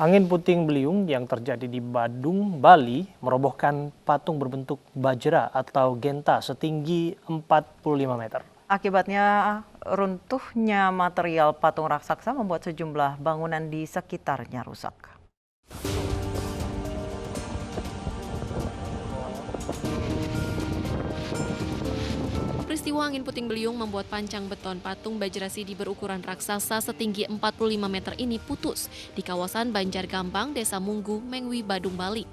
Angin puting beliung yang terjadi di Badung, Bali merobohkan patung berbentuk bajra atau genta setinggi 45 meter. Akibatnya runtuhnya material patung raksasa membuat sejumlah bangunan di sekitarnya rusak. Peristiwa angin puting beliung membuat pancang beton patung Bajrasidi berukuran raksasa setinggi 45 meter ini putus di kawasan Banjargampang, Desa Munggu, Mengwi, Badung, Bali.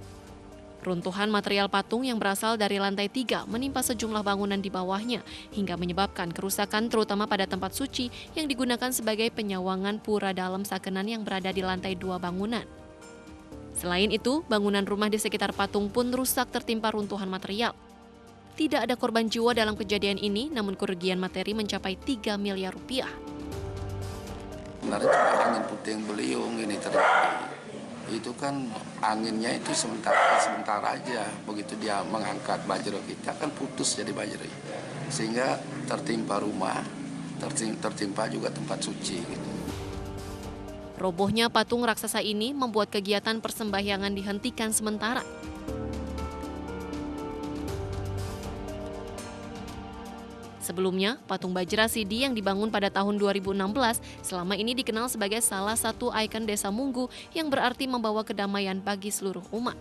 Runtuhan material patung yang berasal dari lantai 3 menimpa sejumlah bangunan di bawahnya hingga menyebabkan kerusakan terutama pada tempat suci yang digunakan sebagai penyawangan pura dalam sakenan yang berada di lantai 2 bangunan. Selain itu, bangunan rumah di sekitar patung pun rusak tertimpa runtuhan material. Tidak ada korban jiwa dalam kejadian ini, namun kerugian materi mencapai 3 miliar rupiah. Sebenarnya cuma angin puting beliung ini terjadi. Itu kan anginnya itu sebentar aja. Begitu dia mengangkat bajra kita kan putus jadi bajra. Sehingga tertimpa rumah, tertimpa juga tempat suci gitu. Robohnya patung raksasa ini membuat kegiatan persembahyangan dihentikan sementara. Sebelumnya, patung Bajrasidi yang dibangun pada tahun 2016 selama ini dikenal sebagai salah satu ikon Desa Munggu yang berarti membawa kedamaian bagi seluruh umat.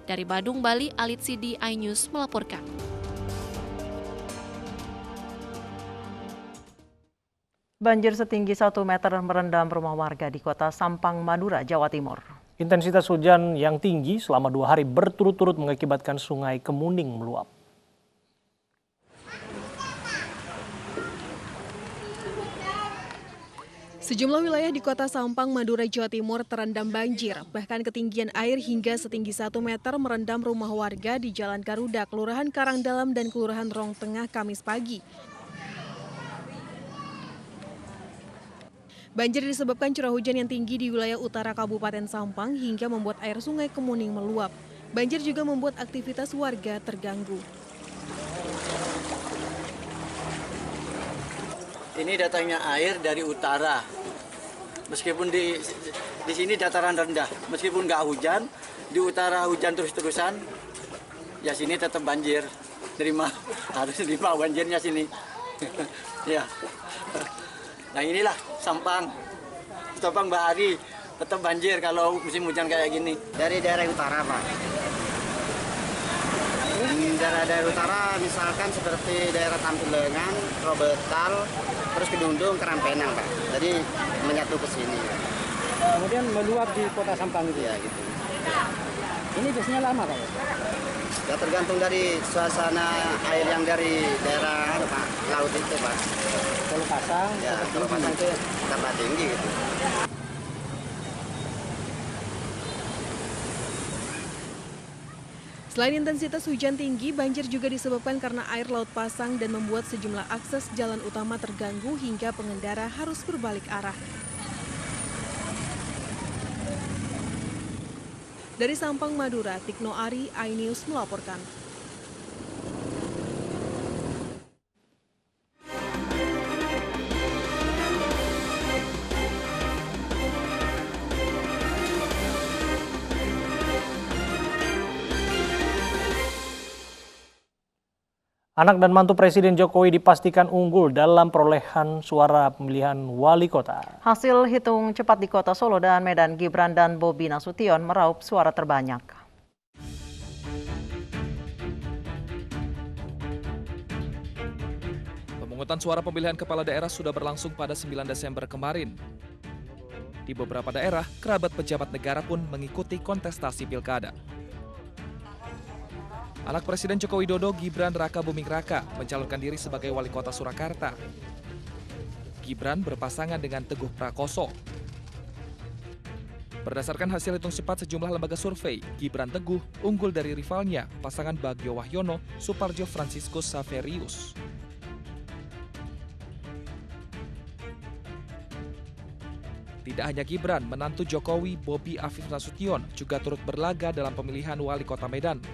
Dari Badung, Bali, Alit Sidi, iNews melaporkan. Banjir setinggi 1 meter merendam rumah warga di kota Sampang, Madura, Jawa Timur. Intensitas hujan yang tinggi selama 2 hari berturut-turut mengakibatkan sungai Kemuning meluap. Sejumlah wilayah di kota Sampang, Madura, Jawa Timur terendam banjir. Bahkan ketinggian air hingga setinggi 1 meter merendam rumah warga di Jalan Garuda, Kelurahan Karangdalam dan Kelurahan Rong Tengah, Kamis pagi. Banjir disebabkan curah hujan yang tinggi di wilayah utara Kabupaten Sampang hingga membuat air sungai Kemuning meluap. Banjir juga membuat aktivitas warga terganggu. Ini datangnya air dari utara, meskipun di sini dataran rendah, meskipun nggak hujan, di utara hujan terus-terusan, ya sini tetap banjir, harus terima banjirnya sini. Ya, nah inilah Sampang Bahari, tetap banjir kalau musim hujan kayak gini. Dari daerah utara, Pak. Daerah utara misalkan seperti daerah Tampilengan, Robetal, terus Kedundung, Kerampenang, Pak. Jadi menyatu ke sini. Kemudian meluap di kota Sampang itu? Ya, gitu. Ini biasanya lama, Pak? Ya tergantung dari suasana air yang dari daerah Pak, laut itu, Pak. Kalau pasang? Ya, kalau pasang itu tambah tinggi gitu. Selain intensitas hujan tinggi, banjir juga disebabkan karena air laut pasang dan membuat sejumlah akses jalan utama terganggu hingga pengendara harus berbalik arah. Dari Sampang, Madura, Tikno Ari, iNews melaporkan. Anak dan mantu Presiden Jokowi dipastikan unggul dalam perolehan suara pemilihan wali kota. Hasil hitung cepat di kota Solo dan Medan, Gibran dan Bobi Nasution meraup suara terbanyak. Pemungutan suara pemilihan kepala daerah sudah berlangsung pada 9 Desember kemarin. Di beberapa daerah, kerabat pejabat negara pun mengikuti kontestasi pilkada. Anak Presiden Joko Widodo, Gibran Raka Buming Raka, mencalonkan diri sebagai wali kota Surakarta. Gibran berpasangan dengan Teguh Prakoso. Berdasarkan hasil hitung cepat sejumlah lembaga survei, Gibran Teguh unggul dari rivalnya, pasangan Bagio Wahyono, Suparjo Franciscus Saverius. Tidak hanya Gibran, menantu Jokowi, Bobi Afif Nasution, juga turut berlaga dalam pemilihan wali kota Medan.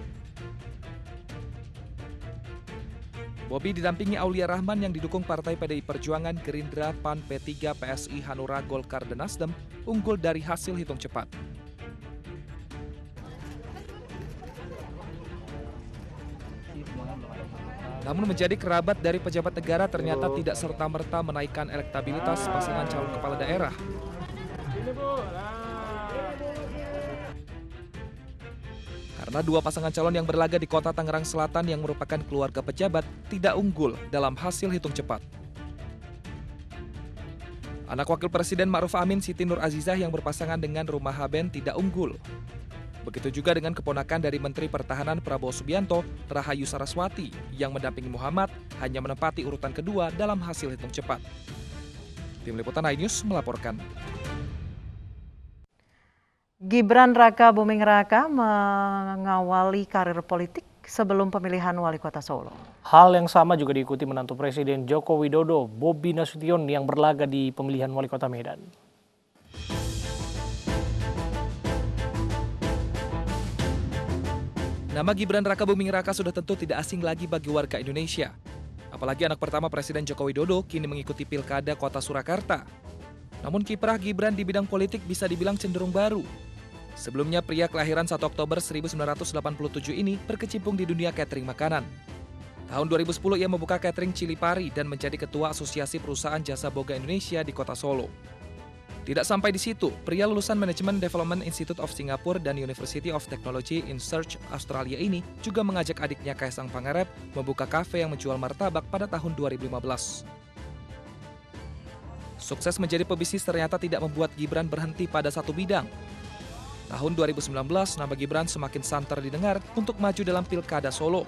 Bobi didampingi Aulia Rahman yang didukung Partai PDI Perjuangan, Gerindra, PAN, P3, PSI, Hanura, Golkar, dan Nasdem unggul dari hasil hitung cepat. Namun menjadi kerabat dari pejabat negara ternyata tidak serta-merta menaikkan elektabilitas pasangan calon kepala daerah. Karena dua pasangan calon yang berlaga di kota Tangerang Selatan yang merupakan keluarga pejabat tidak unggul dalam hasil hitung cepat. Anak Wakil Presiden Ma'ruf Amin Siti Nur Azizah yang berpasangan dengan Rumaha Ben tidak unggul. Begitu juga dengan keponakan dari Menteri Pertahanan Prabowo Subianto, Rahayu Saraswati, yang mendampingi Muhammad hanya menempati urutan kedua dalam hasil hitung cepat. Tim Liputan iNews melaporkan. Gibran Raka Buming Raka mengawali karir politik sebelum pemilihan wali kota Solo. Hal yang sama juga diikuti menantu Presiden Joko Widodo, Bobi Nasution yang berlaga di pemilihan wali kota Medan. Nama Gibran Raka Buming Raka sudah tentu tidak asing lagi bagi warga Indonesia. Apalagi anak pertama Presiden Joko Widodo kini mengikuti Pilkada Kota Surakarta. Namun kiprah Gibran di bidang politik bisa dibilang cenderung baru. Sebelumnya pria kelahiran 1 Oktober 1987 ini berkecimpung di dunia catering makanan. Tahun 2010 ia membuka catering Cili Pari dan menjadi ketua Asosiasi Perusahaan Jasa Boga Indonesia di Kota Solo. Tidak sampai di situ, pria lulusan Management Development Institute of Singapore dan University of Technology in Search Australia ini juga mengajak adiknya Kaisang Pangarep membuka kafe yang menjual martabak pada tahun 2015. Sukses menjadi pebisnis ternyata tidak membuat Gibran berhenti pada satu bidang. Tahun 2019, nama Gibran semakin santer didengar untuk maju dalam Pilkada Solo.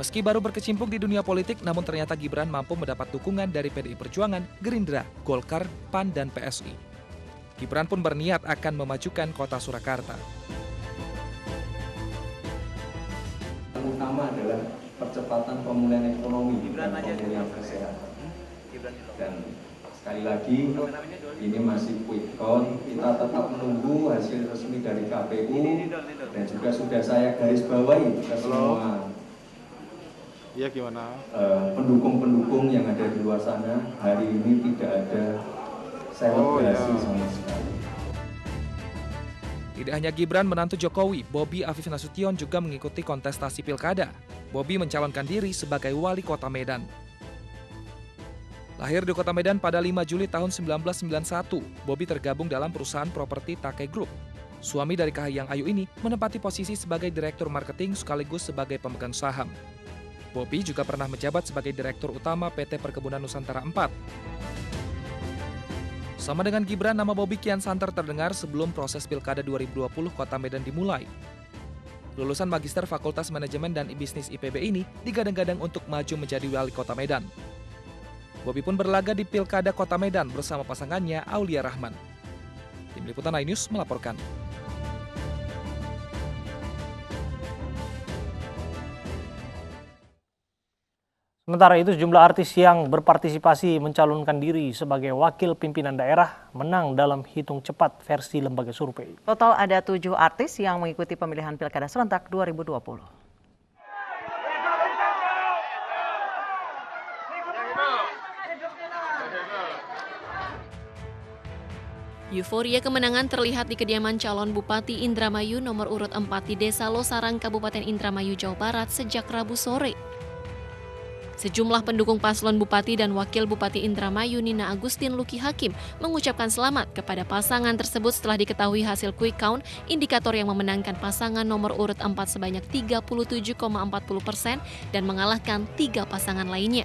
Meski baru berkecimpung di dunia politik, namun ternyata Gibran mampu mendapat dukungan dari PDI Perjuangan, Gerindra, Golkar, PAN, dan PSI. Gibran pun berniat akan memajukan kota Surakarta. Yang utama adalah percepatan pemulihan ekonomi dan pemulihan kesehatan. Dan sekali lagi, ini masih quick count, kita tetap menunggu hasil resmi dari KPU dan juga sudah saya garis bawahi ke semua pendukung-pendukung yang ada di luar sana. Hari ini tidak ada selebrasi sama sekali. Tidak hanya Gibran, menantu Jokowi, Bobi Afif Nasution juga mengikuti kontestasi Pilkada. Bobi mencalonkan diri sebagai wali kota Medan. Lahir di kota Medan pada 5 Juli tahun 1991, Bobi tergabung dalam perusahaan properti Take Group. Suami dari Kahiyang Ayu ini menempati posisi sebagai direktur marketing sekaligus sebagai pemegang saham. Bobi juga pernah menjabat sebagai Direktur Utama PT Perkebunan Nusantara 4. Sama dengan Gibran, nama Bobi kian santer terdengar sebelum proses Pilkada 2020 Kota Medan dimulai. Lulusan Magister Fakultas Manajemen dan Bisnis IPB ini digadang-gadang untuk maju menjadi wali kota Medan. Bobi pun berlaga di Pilkada Kota Medan bersama pasangannya Aulia Rahman. Tim Liputan iNews melaporkan. Sementara itu, sejumlah artis yang berpartisipasi mencalonkan diri sebagai wakil pimpinan daerah menang dalam hitung cepat versi lembaga survei. Total ada 7 artis yang mengikuti pemilihan Pilkada serentak 2020. Euforia kemenangan terlihat di kediaman calon Bupati Indramayu nomor urut 4 di Desa Losarang, Kabupaten Indramayu, Jawa Barat sejak Rabu sore. Sejumlah pendukung paslon Bupati dan Wakil Bupati Indramayu Nina Agustin Luki Hakim mengucapkan selamat kepada pasangan tersebut setelah diketahui hasil quick count indikator yang memenangkan pasangan nomor urut 4 sebanyak 37,40% dan mengalahkan 3 pasangan lainnya.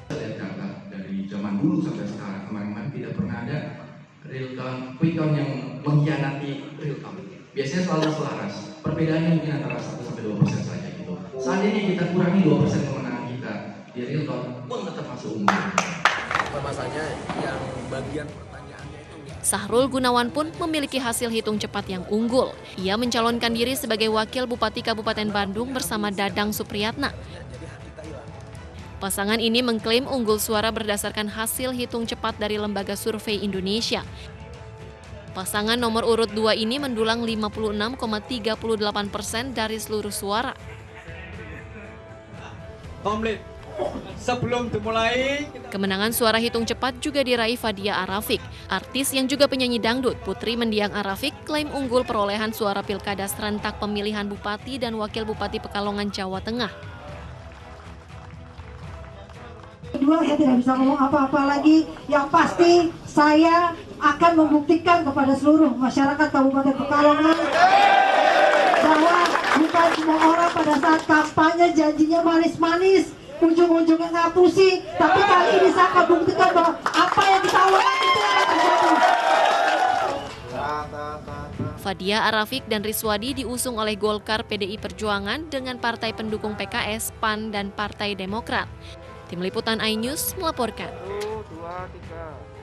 Dari zaman dulu sampai sekarang kemarin tidak pernah ada real count, quick count yang mengkhianati real count. Biasanya selalu selaras. Perbedaannya mungkin antara 1-2% saja. Seandainya kita kurangi 2% kemenangan kita di real count pun tetap masuk unggul. Masanya yang bagian pertanyaannya itu. Sahrul Gunawan pun memiliki hasil hitung cepat yang unggul. Ia mencalonkan diri sebagai Wakil Bupati Kabupaten Bandung bersama Dadang Supriyatna. Pasangan ini mengklaim unggul suara berdasarkan hasil hitung cepat dari Lembaga Survei Indonesia. Pasangan nomor urut 2 ini mendulang 56,38% dari seluruh suara. komplit. Sebelum dimulai, Kemenangan suara hitung cepat juga diraih Fadia Arafik. Artis yang juga penyanyi dangdut, Putri Mendiang Arafik, klaim unggul perolehan suara pilkada serentak pemilihan Bupati dan Wakil Bupati Pekalongan, Jawa Tengah. Kedua, saya tidak bisa ngomong apa-apa lagi. Yang pasti, saya akan membuktikan kepada seluruh masyarakat Kabupaten Pekalongan bahwa bukan semua orang pada saat kampanye janjinya manis-manis, ujung-ujungnya ngapusi, tapi kali ini saya akan buktikan bahwa apa yang kita lakukan itu akan terjadi. Fadia Arafik dan Riswadi diusung oleh Golkar, PDI Perjuangan dengan partai pendukung PKS, PAN, dan Partai Demokrat. Tim Liputan iNews melaporkan. 1, 2, 3.